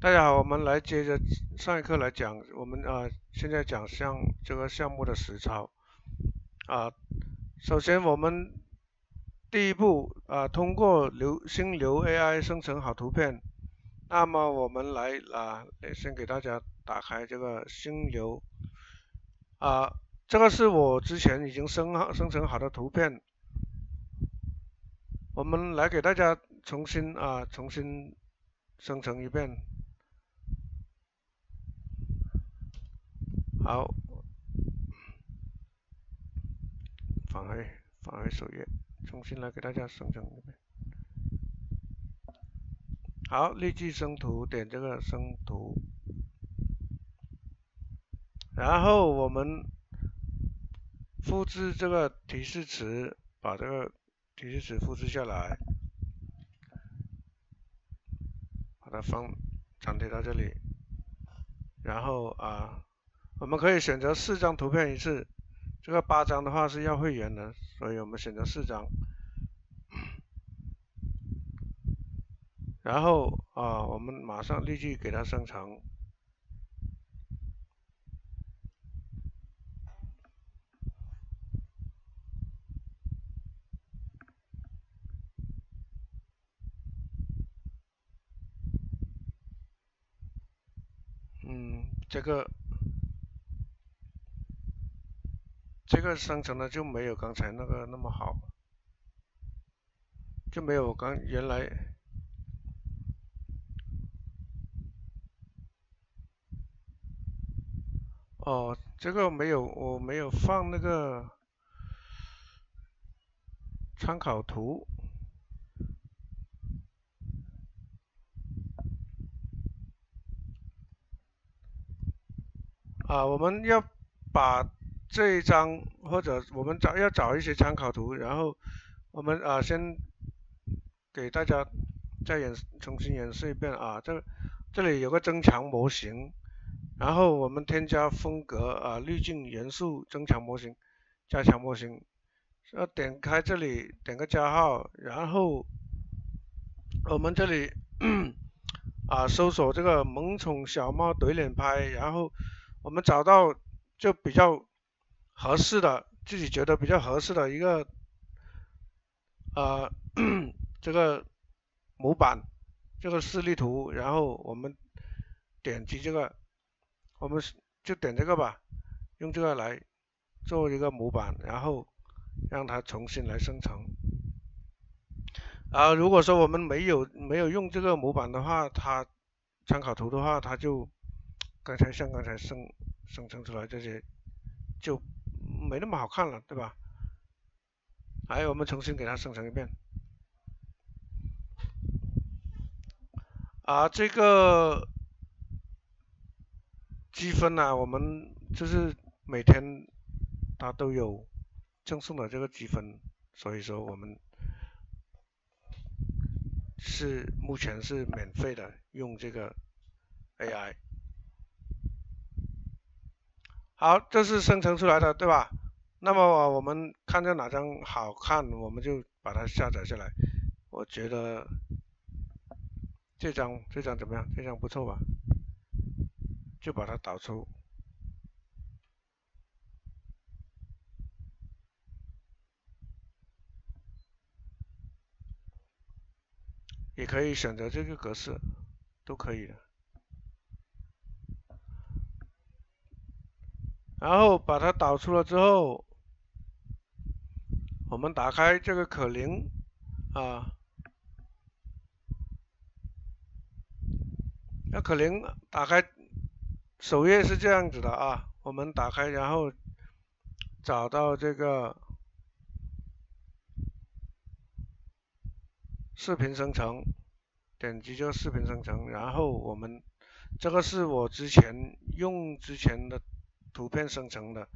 大家好，我们来接着上一课来讲，我们现在讲这个项目的实操啊。首先我们第一步通过新流 AI 生成好图片。那么我们先给大家打开这个新流啊，这个是我之前已经生成好的图片，我们来给大家重新生成一遍。好，返回首页，重新来给大家生成一遍。好，立即生图，点这个生图，然后我们复制这个提示词，把这个提示词复制下来，把它粘贴到这里，然后我们可以选择4张图片一次，这个8张的话是要会员的，所以我们选择4张。然后我们马上立即给它生成。这个生成的就没有刚才那个那么好，就没有我原来这个我没有放那个参考图我们要把这一张或者我们要找一些参考图，然后我们先给大家重新演示一遍这里有个增强模型，然后我们添加风格滤镜元素增强模型加强模型，点开这里点个加号，然后我们这里搜索这个萌宠小猫怼脸拍，然后我们找到就比较合适的，自己觉得比较合适的一个呃这个模板，这个示例图，然后我们点击这个，我们就点这个吧，用这个来做一个模板，然后让它重新来生成。如果说我们没有用这个模板的话，它参考图的话，它就刚才生成出来这些就没那么好看了，对吧？还有我们重新给它生成一遍。这个积分呢，我们就是每天它都有赠送的这个积分，所以说我们目前是免费的用这个 AI。好，这是生成出来的，对吧？那么我们看着哪张好看，我们就把它下载下来。我觉得这张怎么样？这张不错吧？就把它导出。也可以选择这个格式，都可以的。然后把它导出了之后，我们打开这个可伶那可伶打开首页是这样子的我们打开，然后找到这个视频生成，点击这个视频生成，然后我们这个是我之前的图片生成的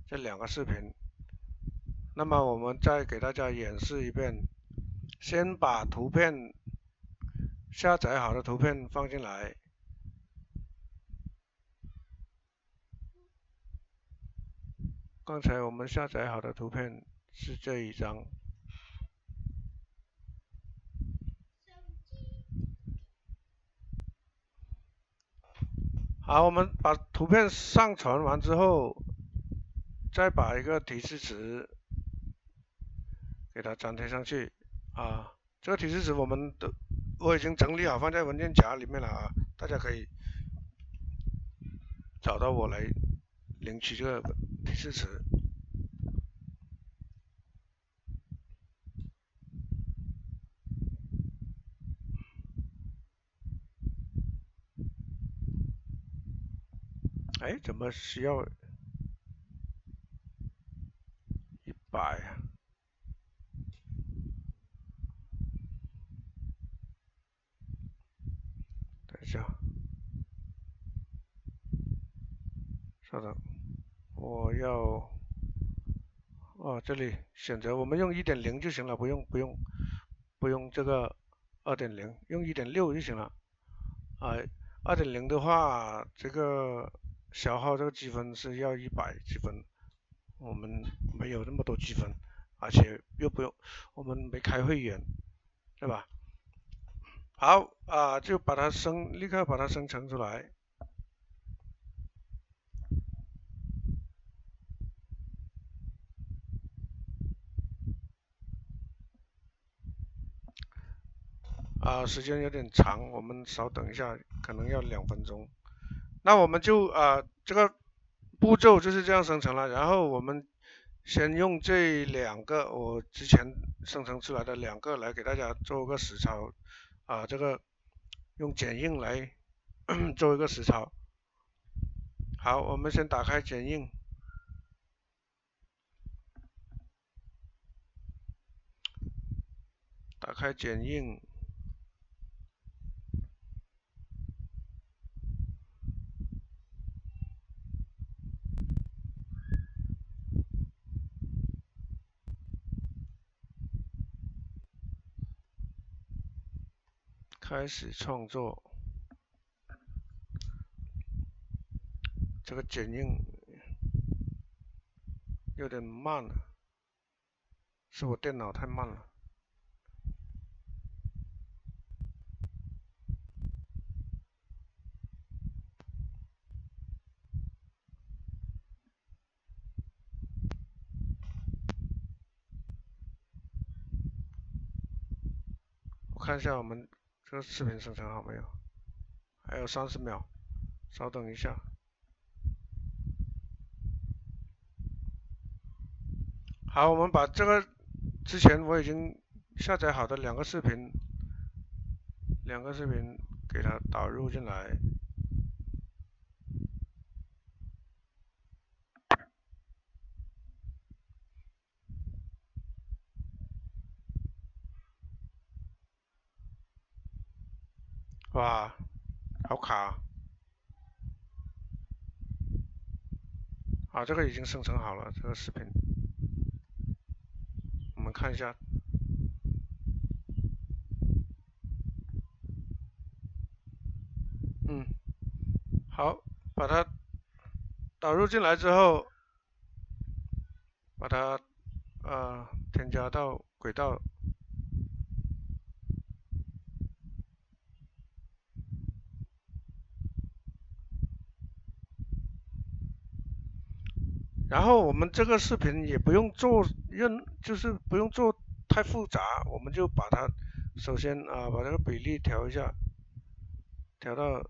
这2个视频。那么我们再给大家演示一遍，先把下载好的图片放进来。刚才我们下载好的图片是这一张。好，我们把图片上传完之后，再把一个提示词给它粘贴上去啊。这个提示词我已经整理好放在文件夹里面了啊，大家可以找到我来领取这个提示词。哎，怎么需要100啊？等一下，稍等，我要这里选择我们用1.0就行了，不用这个2.0，用1.6就行了啊。2.0的话，这个消耗这个积分是要100积分，我们没有那么多积分，而且又不用，我们没开会员，对吧？好就立刻把它生成出来。时间有点长，我们稍等一下，可能要2分钟。那我们就这个步骤就是这样生成了。然后我们先用这2个我之前生成出来的2个来给大家做个实操这个用剪映来做一个实操。好，我们先打开剪映，打开剪映。开始创作。这个剪映有点慢了，是我电脑太慢了。我看一下我们这个视频生成好没有？还有30秒，稍等一下。好，我们把这个之前我已经下载好的两个视频给它导入进来。哇，好卡这个已经生成好了，这个视频，我们看一下。好，把它导入进来之后，把它添加到轨道。然后我们这个视频也不用做就是不用做太复杂，我们就把它首先把这个比例调一下，调到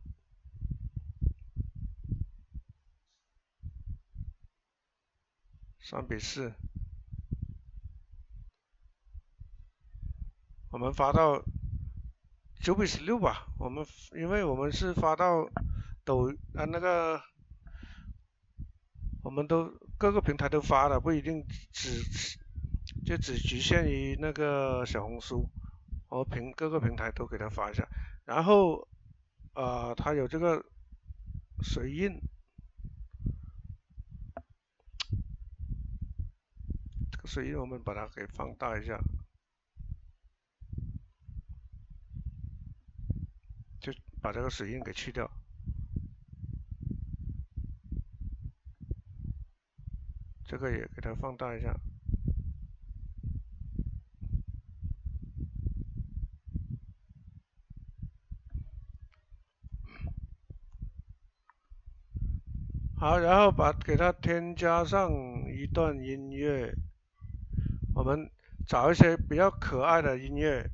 3:4。我们发到9:16吧。因为我们是发到那个，我们都各个平台都发了，不一定只局限于那个小红书，各个平台都给它发一下。然后它有这个水印，这个水印我们把它给放大一下，就把这个水印给去掉。这个也给它放大一下。好，然后给它添加上一段音乐，我们找一些比较可爱的音乐，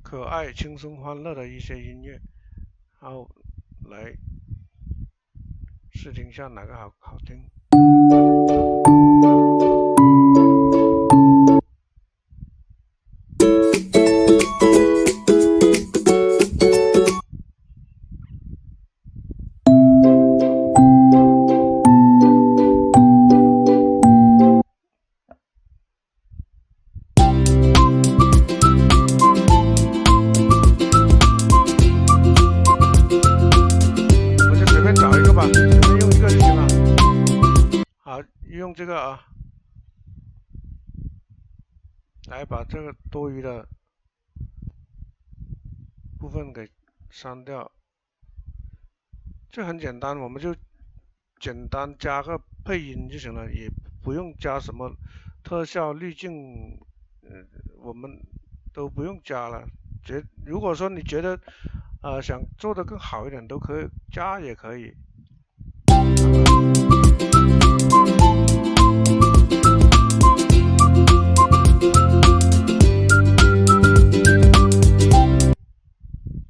可爱、轻松、欢乐的一些音乐，然后来试听一下哪个好听。我就随便找一个吧，随便用一个就行了。好，用这个啊，来把这个多余的部分给删掉。这很简单，我们就简单加个配音就行了，也不用加什么特效、滤镜，我们都不用加了。如果说你觉得想做的更好一点，都可以加也可以。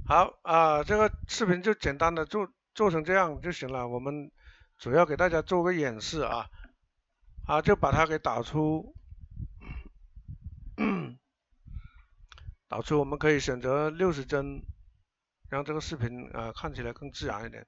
好这个视频就简单的做成这样就行了。我们主要给大家做个演示啊，就把它给导出，导出我们可以选择60帧，让这个视频看起来更自然一点。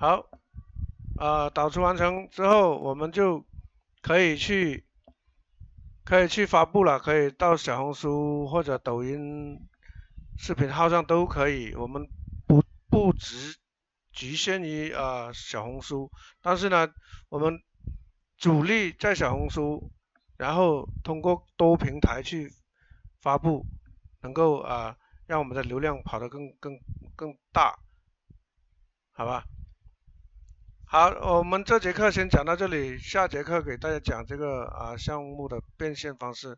好，导出完成之后，我们就可以去发布了，可以到小红书或者抖音视频号上都可以。我们不只局限于小红书，但是呢，我们主力在小红书，然后通过多平台去发布，能够让我们的流量跑得更大，好吧？好，我们这节课先讲到这里，下节课给大家讲这个项目的变现方式。